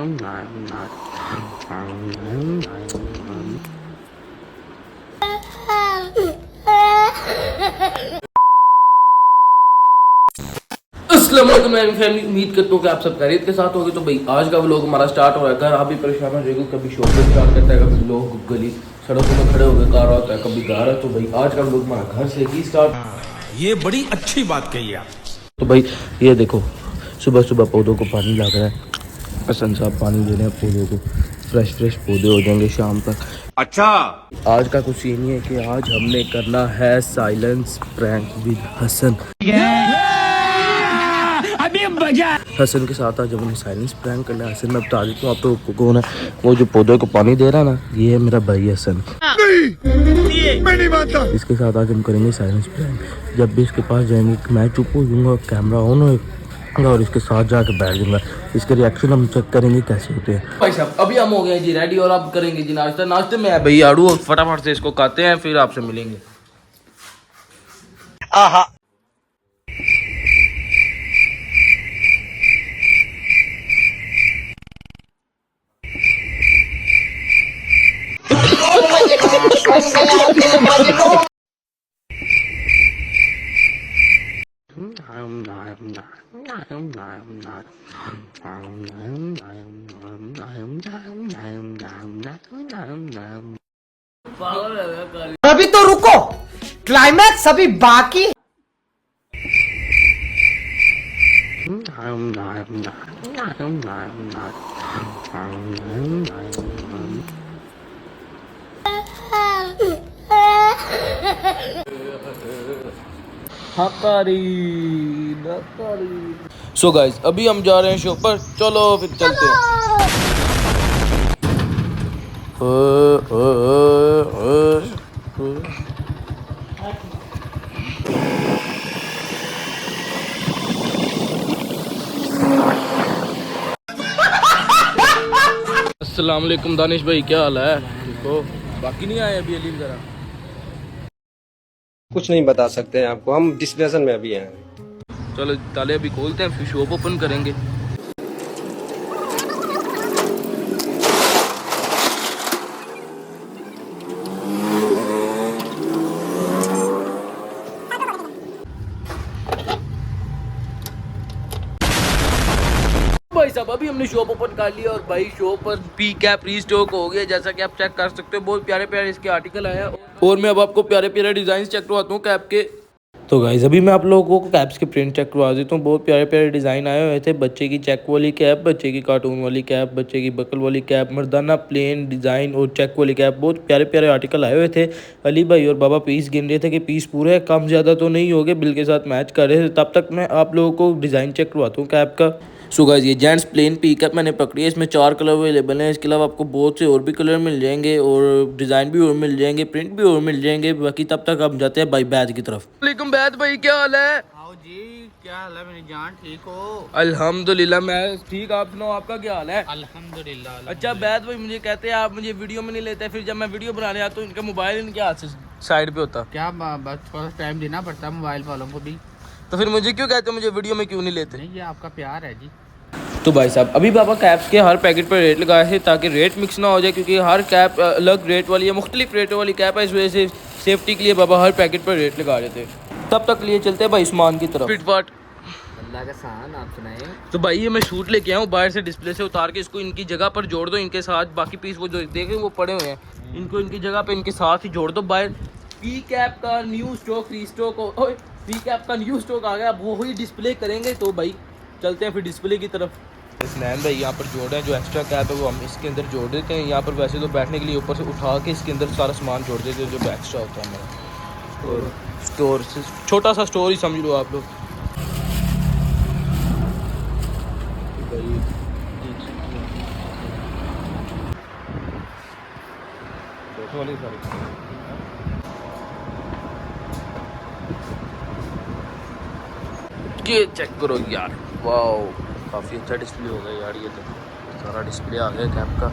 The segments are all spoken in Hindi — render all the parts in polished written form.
अस्सलाम वालेकुम फैमिली, उम्मीद करता हूँ कि आप सब खैरियत के साथ होंगे। तो भाई आज का व्लॉग हमारा स्टार्ट हो रहा है। घर आप भी परेशान हो जाएगा, कभी शॉप पे स्टार्ट करता है, कभी लोग गली सड़कों में खड़े होकर कार आता है, कभी घर है। तो भाई आज का व्लॉग हमारा घर से ही स्टार्ट। ये बड़ी अच्छी बात कही आप। तो भाई ये देखो, सुबह सुबह पौधों को पानी लग रहा है। हसन साहब पानी दे रहे हैं पौधों को, फ्रेश पौधे हो जाएंगे शाम तक। अच्छा, आज का कुछ ये नहीं है कि आज हमने करना है silence prank with Hasan. Hasan के साथ आज हमने साइलेंस प्रैंक करना है। हसन मैं बता देता हूँ आप लोगों को कौन है। वो जो पौधों को पानी दे रहा है ना, ये है मेरा भाई हसन। मैं नहीं मानता। इसके साथ आज हम करेंगे साइलेंस प्रैंक। जब भी इसके पास जाएंगे मैं चुप हो जाऊंगा, कैमरा ऑन होगा और इसके साथ जाके बैठ जाऊंगा। इसके रिएक्शन हम चेक करेंगे कैसे होते हैं। भाई साहब अभी हम हो गए जी रेडी और अब करेंगे जी नाश्ता। नाश्ते में है भाई आड़ू, फटाफट से इसको खाते हैं फिर आपसे मिलेंगे। आहा, अभी तो रुको, क्लाइमैक्स अभी बाकी। सो गाइस अभी हम जा रहे हैं शॉप पर, चलो फिर चलते हैं। अस्सलाम वालेकुम दानिश भाई, क्या हाल है? देखो बाकी नहीं आए अभी, अली जरा कुछ नहीं बता सकते हैं आपको, हम डिस्कशन में अभी हैं। चलो ताले अभी खोलते हैं फिर शॉप ओपन करेंगे। भाई साहब अभी हमने शॉप ओपन कर लिया और भाई शॉप पर पी कैप रीस्टॉक हो गया। जैसा कि आप चेक कर सकते हो, बहुत प्यारे प्यारे इसके आर्टिकल आए हैं और मैं अब आपको प्यारे प्यारे डिजाइन चेक करवाता हूँ कैप के। तो गाइस अभी मैं आप लोगों को कैप्स के प्रिंट चेक करवा देता हूँ। बहुत प्यारे प्यारे डिज़ाइन आए हुए थे। बच्चे की चेक वाली कैप, बच्चे की कार्टून वाली कैप, बच्चे की बकल वाली कैप, मर्दाना प्लेन डिज़ाइन और चेक वाली कैप। बहुत प्यारे प्यारे आर्टिकल आए हुए थे। अली भाई और बाबा पीस गिन रहे थे कि पीस पूरे कम ज़्यादा तो नहीं हो गए, बिल के साथ मैच कर रहे थे। तब तक मैं आप लोगों को डिज़ाइन चेक करवाता हूँ कैप का। सो गाइस ये जेंट्स प्लेन पी कैप मैंने पकड़ी है। इसमें 4 कलर अवेलेबल हैं। इसके अलावा आपको बहुत से और भी कलर मिल जाएंगे और डिज़ाइन भी और मिल जाएंगे, प्रिंट भी और मिल जाएंगे। बाकी तब तक हम जाते हैं भाई बैद की तरफ। वालेकुम बैद भाई, क्या हाल है? आओ जी, क्या हाल है मेरी जान, ठीक हो? अल्हम्दुलिल्लाह मैं ठीक, आप सुनाओ आपका क्या हाल है? अल्हम्दुलिल्लाह। अच्छा बैद भाई मुझे कहते हैं आप मुझे वीडियो में नहीं लेते, फिर जब मैं वीडियो बनाने आता हूँ इनका मोबाइल इनके हाथ से साइड पे होता, क्या बस थोड़ा टाइम देना पड़ता है मोबाइल वालों को भी। तो फिर मुझे क्यों कहते हो मुझे वीडियो में क्यों नहीं लेते? नहीं, ये आपका प्यार है जी। तो भाई साहब अभी बाबा कैप्स के हर पैकेट पर रेट लगाए थे ताकि रेट मिक्स ना हो जाए, क्योंकि हर कैप अलग रेट वाली है, मुख्तलिफ रेटों वाली कैप है। इस वजह से सेफ्टी के लिए बाबा हर पैकेट पर रेट लगा रहे थे। तब तक लिए चलते हैं भाई उस्मान की तरफ। फिटफाट अल्लाह का शान, आप सुनाए। तो भाई ये मैं शूट लेके आया हूँ बाहर से, डिस्प्ले से उतार के इसको इनकी जगह पर जोड़ दो। इनके साथ बाकी पीस वो जो देखें वो पड़े हुए हैं, इनको इनकी जगह पे इनके साथ ही जोड़ दो। बाहर पी कैप का new stock restock P cap का न्यू स्टॉक आ गया, अब वो ही डिस्प्ले करेंगे। तो भाई चलते हैं फिर डिस्प्ले की तरफ। स्नैन भाई यहाँ पर जोड़ रहे हैं, जो एक्स्ट्रा कैप है वो हम इसके अंदर जोड़ देते हैं। यहाँ पर वैसे तो बैठने के लिए ऊपर से उठा के इसके अंदर सारा सामान जोड़ देते हैं जो एक्स्ट्रा होता है हमारा। और स्टोर से छोटा सा स्टोर ही समझ लो आप लोग। ये चेक करो यार, वाओ काफ़ी अच्छा डिस्प्ले हो गया यार। ये तो सारा डिस्प्ले आ गया कैप का।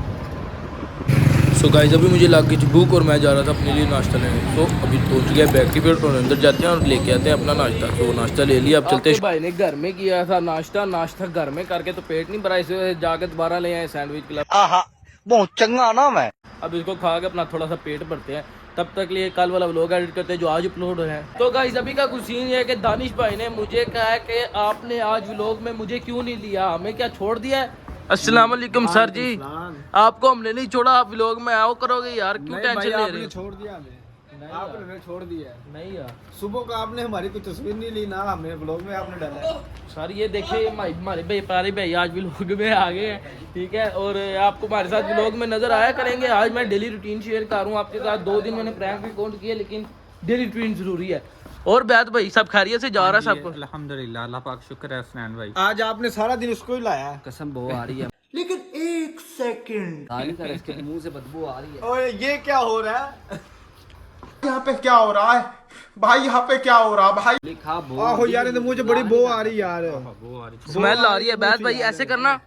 सो गाइस अभी मुझे लग गई थी भूख और मैं जा रहा था अपने लिए नाश्ता लेने। तो अभी पहुंच गया बैकरी पे और अंदर जाते हैं और लेके आते हैं अपना नाश्ता। तो नाश्ता ले लिया, अब चलते हैं। भाई ने घर में किया था नाश्ता घर में करके तो पेट नहीं भरा, इसे जाकर दोबारा ले आए सैंडविच क्लब। आहा बहुत चंगा ना मैं। अब इसको खा के अपना थोड़ा सा पेट भरते हैं, तब तक लिए कल वाला व्लॉग एडिट करते हैं जो आज अपलोड है। तो गाइस अभी का कुछ सीन है कि दानिश भाई ने मुझे कहा कि आपने आज व्लॉग में मुझे क्यों नहीं लिया, हमें क्या छोड़ दिया है? अस्सलाम वालेकुम सर जी, आपको हमने नहीं छोड़ा, आप व्लॉग में आओ करोगे यार, क्यों टेंशन ले रहे हो? छोड़ दिया हमें, आपने हमें छोड़ दिया। नहीं यार, सुबह का आपने हमारी कोई तस्वीर नहीं ली ना, हमें ब्लॉग में आपने डाला। सर ये देखिए हमारे व्यापारी भाई आज व्लॉग में आ गए हैं, ठीक है, और आपको हमारे साथ व्लॉग में नजर आया करेंगे। आज मैं डेली रूटीन शेयर कर रहा हूँ आपके साथ। 2 दिन मैंने प्रैंक रिकॉर्ड किए, लेकिन डेली रूटीन जरूरी है। और बैत भाई सब खैरियत से जा रहा है सब कुछ? अल्हम्दुलिल्लाह, अल्लाह पाक शुक्र है स्नैन भाई। आज आपने सारा दिन उसको ही लाया। कसम बहुत आ रही है। लेकिन एक सेकंड, सर इसके मुंह से बदबू आ रही है। और ये क्या हो रहा है? यहाँ पे क्या हो रहा है भाई, यहाँ पे क्या हो रहा है भाई? लिखा आहो यार, ये तो मुझे बड़ी बो आ रही यार। स्मेल आ रही है। बैत भाई ऐसे करना,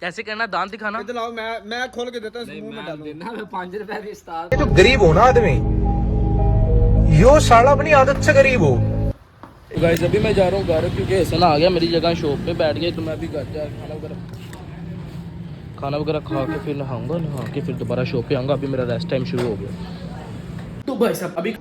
ऐसे करना, दांत दिखाना। इधर आओ, मैं खोल के देता हूँ, मुंह में डालूं। देना मैं 5 रुपए की स्टार। तो गरीब हो ना आदमी, यो साला अपनी आदत से गरीब हो। गाइस अभी मैं जा रहा हूँ घर, क्योंकि हसन आ गया मेरी जगह शॉप पे बैठ गए। तो मैं अभी घर जा खाना वगैरह खा के फिर नहाऊंगा, नहा के फिर दोबारा शॉप पे आऊँगा। अभी मेरा रेस्ट टाइम शुरू हो गया। तो भाई साहब अभी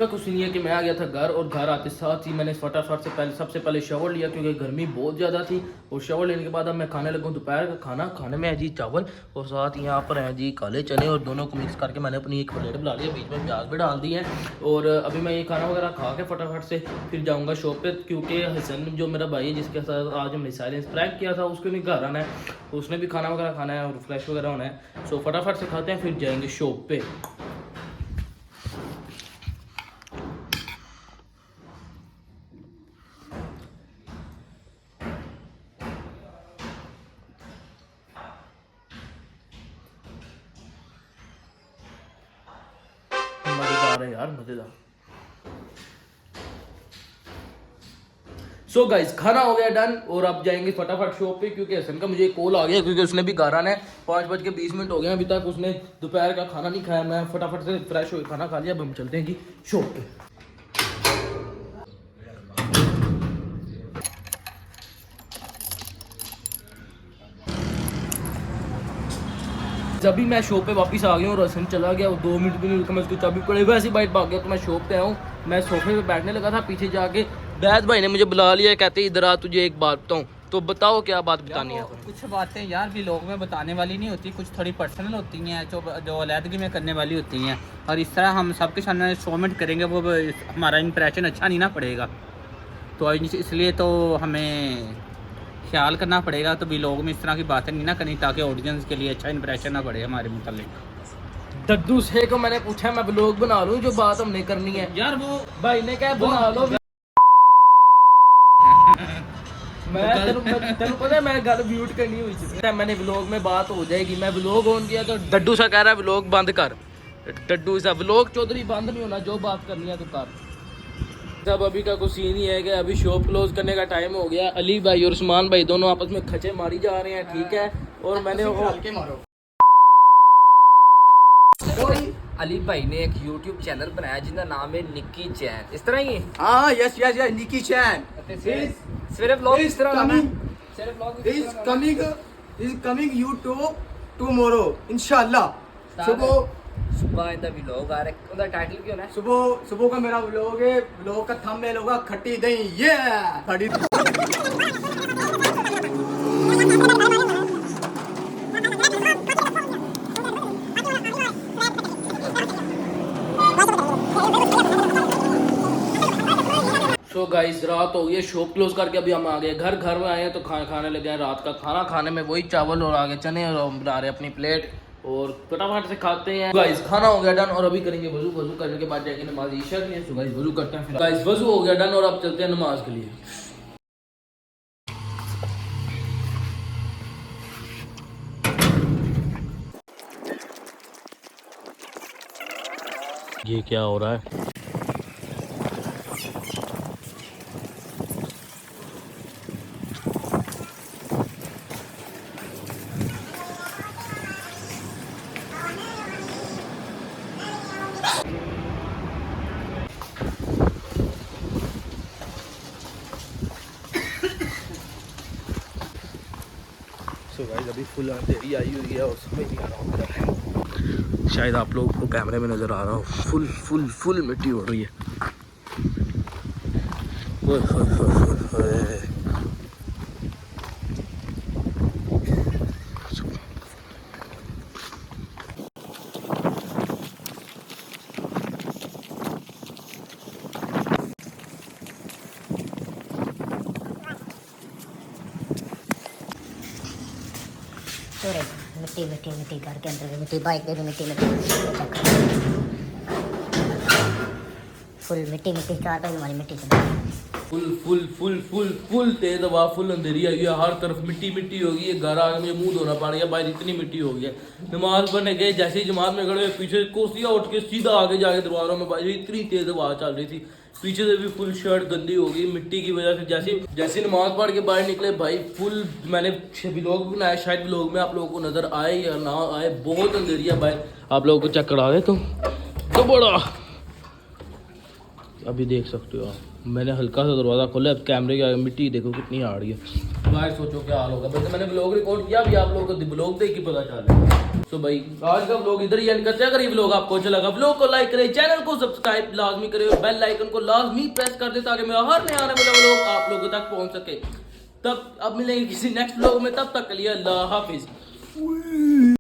कुछ नहीं है कि मैं आ गया था घर, और घर आते साथ ही मैंने फटाफट से सबसे पहले शावर लिया, क्योंकि गर्मी बहुत ज़्यादा थी। और शावर लेने के बाद अब मैं खाने लगा दोपहर का खाना। खाने में है जी चावल, और साथ यहाँ पर है जी काले चने, और दोनों को मिक्स करके मैंने अपनी एक प्लेट बना लिया, बीच में प्याज भी डाल दिए हैं। और अभी मैं ये खाना वगैरह खा के फटाफट से फिर जाऊँगा शॉप पे, क्योंकि हसन जो मेरा भाई है जिसके साथ आज हमने साइलेंस प्रैंक किया था, उसको भी घर आना है, उसने भी खाना वगैरह खाना है और फ्रेश वगैरह होना है। सो फटाफट से खाते हैं, फिर जाएंगे शॉप पे। मजेदार है यार, मजेदार। सो गाइस खाना हो गया डन, और अब जाएंगे फटाफट शॉप पे, क्योंकि हसन का मुझे कॉल आ गया, क्योंकि उसने भी घर आना है। 5:20 हो गए अभी तक उसने दोपहर का खाना नहीं खाया। मैं फटाफट से फ्रेश होकर खाना खा लिया। अब हम चलते हैं जी शॉप पे। जब भी मैं शॉप पे वापस आ गया और हसन चला गया, और 2 मिनट भी नहीं रुका, मैं उसको चाबी पड़े वैसे बाइट भाग गया। तो मैं शॉप पे आऊँ, मैं सोफे पे बैठने लगा था, पीछे जाके बैद भाई ने मुझे बुला लिया, कहते इधर आ तुझे एक बात बताऊँ। तो बताओ क्या बात बतानी है? कुछ बातें यार भी लोग में बताने वाली नहीं होती, कुछ थोड़ी पर्सनल होती हैं, जो अलहदगी में करने वाली होती हैं। और इस तरह हम सबके सामने कमेंट करेंगे, वो हमारा इंप्रेशन अच्छा नहीं ना पड़ेगा। तो इसलिए तो हमें ख्याल करना पड़ेगा, तो भी लोग में इस तरह की बातें नहीं ना करनी, ताकि ऑडियंस के लिए अच्छा इंप्रेशन ना पड़े हमारे मुतालिक। दद्दू से को मैंने पूछा मैं ब्लॉग बना लूं, जो बात हमने करनी है यार वो भाई ने क्या बना लो। मैं तेरे पता है मैं गल म्यूट करनी हुई थी, मैंने व्लॉग में बात हो जाएगी। मैं व्लॉग ऑन किया तो डड्डू सा कह रहा है व्लॉग बंद कर। डड्डू सा व्लॉग चौधरी बंद नहीं होना, जो बात करनी है तो कर। तब अभी का कुछ सीन ही है कि अभी शॉप क्लोज करने का टाइम हो गया। अली भाई और उस्मान भाई दोनों आपस में खचे मारी जा रहे हैं, ठीक है। और मैंने मारो अली भाई ने एक YouTube चैनल बनाया जिसका नाम है निक्की चैन, इस तरह ही। हाँ यस यस यस, निकी चैन सवेरे व्लॉग इस तरह होना है। is coming YouTube tomorrow इंशाल्लाह। सुबह इंदा व्लॉग आ रहा है, उसका टाइटल क्या होना है? सुबह का मेरा व्लॉग है, व्लॉग का थंबनेल होगा खट्टी दही। ये खट्टी सो गाइस रात हो गई, शॉप क्लोज करके अभी हम आ गए घर में आए हैं। तो खाने लगे हैं रात का खाना। खाने में वही चावल और आगे चने, और हम बना रहे अपनी प्लेट, और फटाफट से खाते हैं। गाइस खाना हो गया डन, और अभी करेंगे वजू करने के बाद जाएंगे नमाज ईशा के लिए। सो गाइस वजू करते हैं, फिर गाइस वजू हो गया डन, और अब चलते हैं नमाज के लिए। ये क्या हो रहा है? अभी फुल अंधेरी आई हुई है और समझ नहीं आ रहा है, शायद आप लोगों को कैमरे में नज़र आ रहा हो, फुल फुल फुल मिट्टी उड़ रही है। ओए होए होए होए। मिट्टी मिट्टी मिट्टी घर के अंदर भी मिट्टी, बाइक पे भी मिट्टी मिट्टी, फुल मिट्टी मिट्टी, कार पे भी हमारी मिट्टी full full full full full तेज हवा, फुल अंधेरी आई है, हर तरफ मिट्टी मिट्टी होगी। ये घर आके मुझे मुंह धोना पड़ गया, बाहर इतनी मिट्टी हो गई है। नमाज पढ़ने गए, जैसे ही जमात में खड़े पीछे कुर्सियाँ उठ के सीधा आगे जाके दरबारों में बाजी, इतनी तेज हवा चल रही थी, पीछे से भी फुल शर्ट गंदी हो गई मिट्टी की वजह से। जैसे नमाज पढ़ के बाहर निकले भाई, फुल मैंने व्लॉग भी बनाया, शायद व्लॉग में आप लोगों को नजर आए या ना आए, बहुत अंधेरी है भाई। आप लोगों को चेक करा दे तो बड़ा अभी देख सकते हो आप, मैंने हल्का सा दरवाज़ा खोला, अब कैमरे के आगे मिट्टी देखो कितनी आ रही है बाहर, सोचो क्या हाल होगा। वैसे मैंने व्लॉग रिकॉर्ड किया भी, आप लोगों को व्लॉग देख के पता चल रहा है। तो भाई आज का व्लॉग इधर ही एंड करते हैं। अगर ये व्लॉग आपको अच्छा लगा, व्लॉग को लाइक करें, चैनल को सब्सक्राइब लाजमी करें और बेल आइकन को लाजमी प्रेस कर दे ताकि मेरा हर नया आने वाला व्लॉग आप लोगों तक पहुंच सके। तब अब मिलेंगे किसी नेक्स्ट व्लॉग में, तब तक के लिए अल्लाह हाफिज।